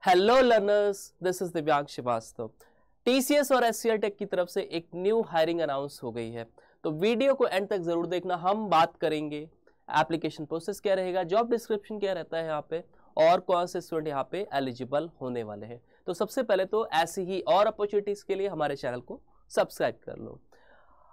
Hello learners, this is दिव्यांग Srivastava. TCS और HCL take की तरफ से एक न्यू हायरिंग अनाउंस हो गई है, तो वीडियो को एंड तक जरूर देखना। हम बात करेंगे एप्लीकेशन प्रोसेस क्या रहेगा, जॉब डिस्क्रिप्शन क्या रहता है यहाँ पे, और कौन से स्टूडेंट यहाँ पे एलिजिबल होने वाले हैं। तो सबसे पहले तो ऐसी ही और अपॉर्चुनिटीज के लिए हमारे चैनल को सब्सक्राइब कर लो।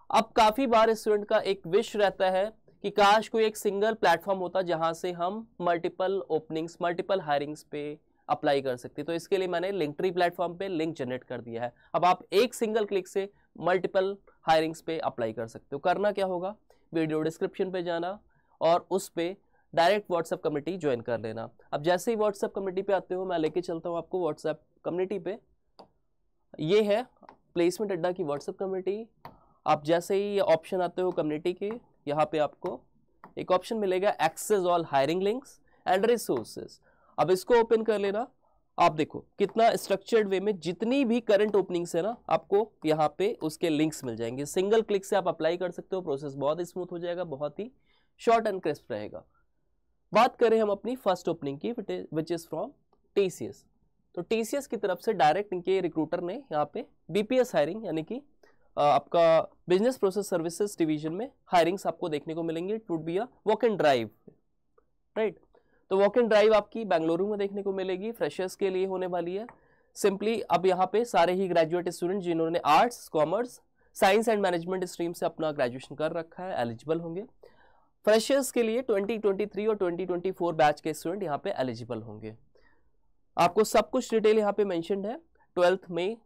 अब काफी बार स्टूडेंट का एक विश रहता है कि काश कोई एक सिंगल प्लेटफॉर्म होता जहां से हम मल्टीपल ओपनिंग्स, मल्टीपल हायरिंग्स पे अप्लाई कर सकते। तो इसके लिए मैंने लिंकट्री प्लेटफॉर्म पे लिंक जनरेट कर दिया है। अब आप एक सिंगल क्लिक से मल्टीपल हायरिंग्स पे अप्लाई कर सकते हो। करना क्या होगा, वीडियो डिस्क्रिप्शन पे जाना और उस पे डायरेक्ट व्हाट्सएप कम्युनिटी ज्वाइन कर लेना। अब जैसे ही व्हाट्सएप कम्युनिटी पे आते हो, मैं लेके चलता हूँ आपको व्हाट्सएप कम्युनिटी पे। ये है प्लेसमेंट अड्डा की व्हाट्सएप कम्युनिटी। आप जैसे ही ये ऑप्शन आते हो कम्युनिटी के, यहाँ पे आपको एक ऑप्शन मिलेगा access all hiring links and resources. अब इसको ओपन कर लेना। आप देखो कितना स्ट्रक्चर्ड वे में जितनी भी करंट ओपनिंग्स है ना, आपको यहाँ पे उसके लिंक्स मिल जाएंगे। सिंगल क्लिक से आप अप्लाई कर सकते हो। प्रोसेस बहुत स्मूथ हो जाएगा, बहुत ही शॉर्ट एंड क्रिस्प रहेगा। बात करें हम अपनी फर्स्ट ओपनिंग की, विच इज फ्रॉम टीसीएस। तो टीसीएस की तरफ से डायरेक्ट इनके रिक्रूटर ने यहाँ पे बीपीएस हायरिंग यानी कि आपका बिजनेस प्रोसेस सर्विसेज डिवीजन में हायरिंग्स आपको देखने को मिलेंगे। It would be a walk and drive, right. तो वॉक एंड ड्राइव आपकी बेंगलुरु में देखने को मिलेगी, फ्रेशर्स के लिए होने वाली है। सिंपली अब यहाँ पे सारे ही ग्रेजुएट स्टूडेंट जिन्होंने arts, commerce, science and management stream से अपना ग्रेजुएशन कर रखा है एलिजिबल होंगे। फ्रेशर्स के लिए 2023 और 2024 बैच के स्टूडेंट यहाँ पे एलिजिबल होंगे। आपको सब कुछ डिटेल यहाँ पे मेंशन्ड है। 12 मई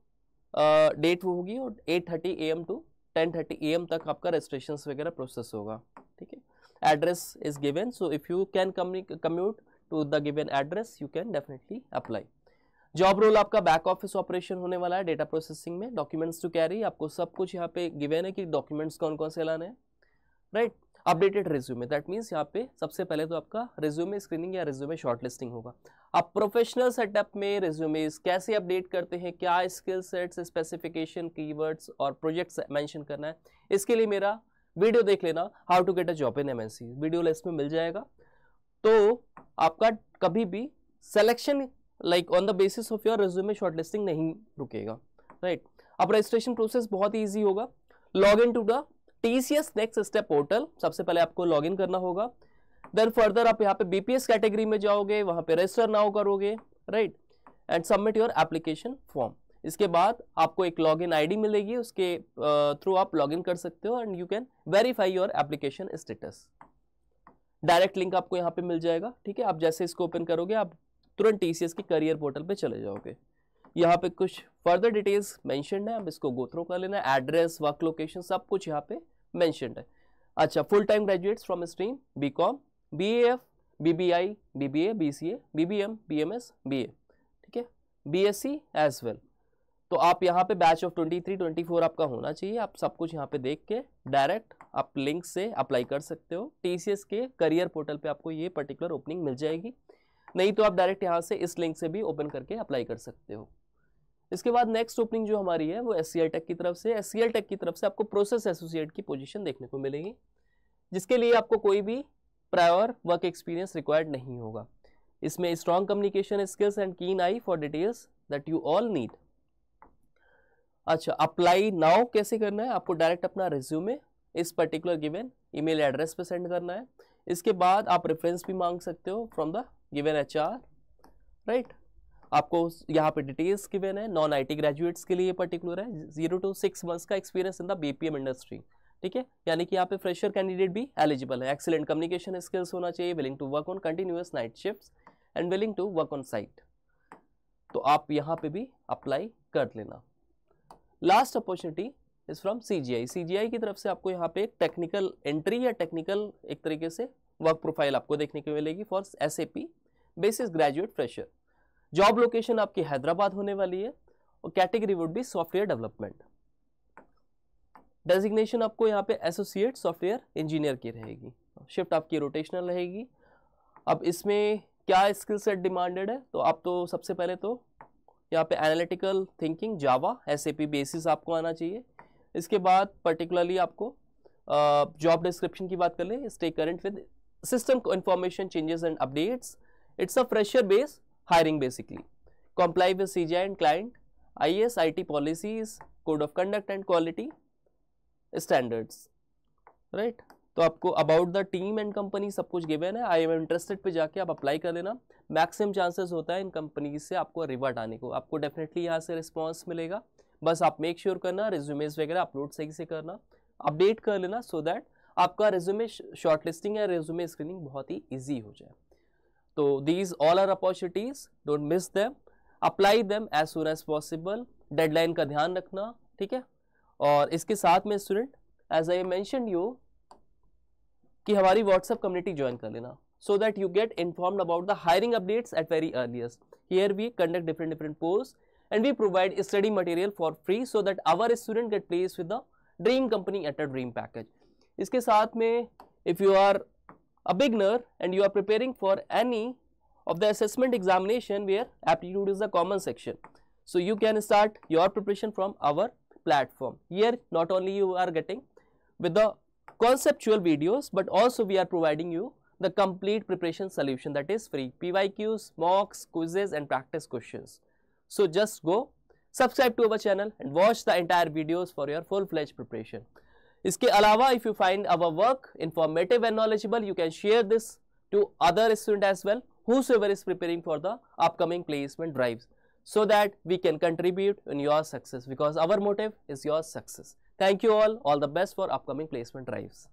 डेट वो होगी और 8:30 AM टू 10:30 AM तक आपका रजिस्ट्रेशन वगैरह प्रोसेस होगा, ठीक है। Address is given, so if you can commute to the given address, you can definitely apply. Job role आपका बैक ऑफिस ऑपरेशन होने वाला है, डेटा प्रोसेसिंग में। डॉक्यूमेंट्स टू कैरी, आपको सब कुछ यहाँ पे गिवन है कि डॉक्यूमेंट्स कौन कौन से लाने हैं, right. Updated resume, that means यहाँ पे सबसे पहले तो आपका रिज्यूमे स्क्रीनिंग या रिज्यूमे शॉर्टलिस्टिंग होगा। आप प्रोफेशनल सेटअप में रिज्यूमेस कैसे अपडेट करते हैं, क्या स्किल सेट्स, स्पेसिफिकेशन, कीवर्ड्स और प्रोजेक्ट्स मेंशन करना है, इसके लिए मेरा वीडियो देख लेना, how to get a job in MNC, video list में मिल जाएगा। तो आपका कभी भी selection like on the basis of your resume shortlisting नहीं रुकेगा, राइट। अब रजिस्ट्रेशन प्रोसेस बहुत ही ईजी होगा। Log in to the TCS next step portal, सबसे पहले आपको लॉग इन करना होगा। देन फर्दर आप यहाँ पे बीपीएस कैटेगरी में जाओगे, वहां पे रजिस्टर नाउ करोगे, right, and submit your application form. इसके बाद आपको एक लॉगिन आईडी मिलेगी, उसके थ्रू आप लॉगिन कर सकते हो and you can verify your application status. Direct link आपको यहाँ पे मिल जाएगा, ठीक है। आप जैसे इसको ओपन करोगे आप तुरंत टीसीएस के करियर पोर्टल पे चले जाओगे। यहाँ पे कुछ फर्दर डिटेल्स मेंशन्ड है, आप इसको गो थ्रू कर लेना। एड्रेस, वर्क लोकेशन, सब कुछ यहाँ पे मेंशन्ड है। अच्छा, full time graduates from stream BCom, BAF, BBI, BBA, BCA, BBM, BMS, BA, ठीक है, बीएससी एज वेल। तो आप यहाँ पे बैच ऑफ 23-24 आपका होना चाहिए। आप सब कुछ यहाँ पे देख के डायरेक्ट आप लिंक से अप्लाई कर सकते हो। टीसीएस के करियर पोर्टल पे आपको ये पर्टिकुलर ओपनिंग मिल जाएगी, नहीं तो आप डायरेक्ट यहाँ से इस लिंक से भी ओपन करके अप्लाई कर सकते हो। इसके बाद नेक्स्ट ओपनिंग जो हमारी है वो एचसीएल टेक की तरफ से। एचसीएल टेक की तरफ से आपको प्रोसेस एसोसिएट की पोजीशन देखने को मिलेगी, जिसके लिए आपको कोई भी प्रायर वर्क एक्सपीरियंस रिक्वायर्ड नहीं होगा। इसमें strong communication skills and keen eye for details that you all need. अच्छा, अप्लाई नाउ कैसे करना है, आपको डायरेक्ट अपना रिज्यूमे इस पर्टिकुलर गिवन ईमेल एड्रेस पे सेंड करना है। इसके बाद आप रेफरेंस भी मांग सकते हो from the given HR, right. आपको यहाँ पे डिटेल्स गिवन है। नॉन आईटी ग्रेजुएट्स के लिए पर्टिकुलर है, 0 to 6 मंथ्स का experience in the BPM industry, ठीक है। यानी कि यहाँ पे फ्रेशर कैंडिडेट भी एलिजिबल है। एक्सीलेंट कम्युनिकेशन स्किल्स होना चाहिए, willing to work on continuous night shifts and willing to work on site. तो आप यहाँ पे भी अप्लाई कर लेना। Last opportunity is from CGI. CGI की तरफ से आपको यहाँ पे टेक्निकल एंट्री या टेक्निकल एक तरीके से वर्क प्रोफाइल आपको देखने को मिलेगी for SAP basis graduate fresher. Job location आपकी हैदराबाद होने वाली है और category would be software development. Designation आपको यहाँ पे एसोसिएट सॉफ्टवेयर इंजीनियर की रहेगी। शिफ्ट आपकी रोटेशनल रहेगी। अब इसमें क्या स्किल सेट डिमांडेड है, तो आप तो सबसे पहले तो यहाँ पे एनालिटिकल थिंकिंग, जावा, एसएपी बेसिस आपको आना चाहिए। इसके बाद पर्टिकुलरली आपको जॉब डिस्क्रिप्शन की बात कर लें, stay current with system information changes and updates. It's a fresher base hiring basically. comply with CGI and client IS IT policies, code of conduct and quality standards, right? तो आपको about the team and company सब कुछ given है, I am interested पे जाके आप apply कर लेना। मैक्सिमम चांसेस होता है इन कंपनी से आपको रिवर्ट आने को, आपको डेफिनेटली यहाँ से रिस्पॉन्स मिलेगा। बस आप मेक श्योर करना रिज्यूमेज वगैरह अपलोड सही से करना, अपडेट कर लेना, सो दैट आपका रिज्यूमे शॉर्टलिस्टिंग या रिज्यूमे स्क्रीनिंग बहुत ही ईजी हो जाए। तो these all are opportunities, don't miss them, apply them as soon as possible, deadline का ध्यान रखना, ठीक है। और इसके साथ में student as I mention you कि हमारी व्हाट्सएप कम्युनिटी ज्वाइन कर लेना, so that you get informed about the hiring updates at very earliest. Here we conduct different posts and we provide study material for free so that our student get placed with the dream company at a dream package. इसके साथ में if you are a beginner and you are preparing for any of the assessment examination where aptitude is the common section, so you can start your preparation from our platform. Here not only you are getting with the conceptual videos, but also we are providing you the complete preparation solution that is free, PYQs, mocks, quizzes and practice questions. So just go subscribe to our channel and watch the entire videos for your full-fledged preparation. इसके अलावा if you find our work informative and knowledgeable, you can share this to other students as well, whosoever is preparing for the upcoming placement drives, so that we can contribute in your success, because our motive is your success. Thank you all the best for upcoming placement drives.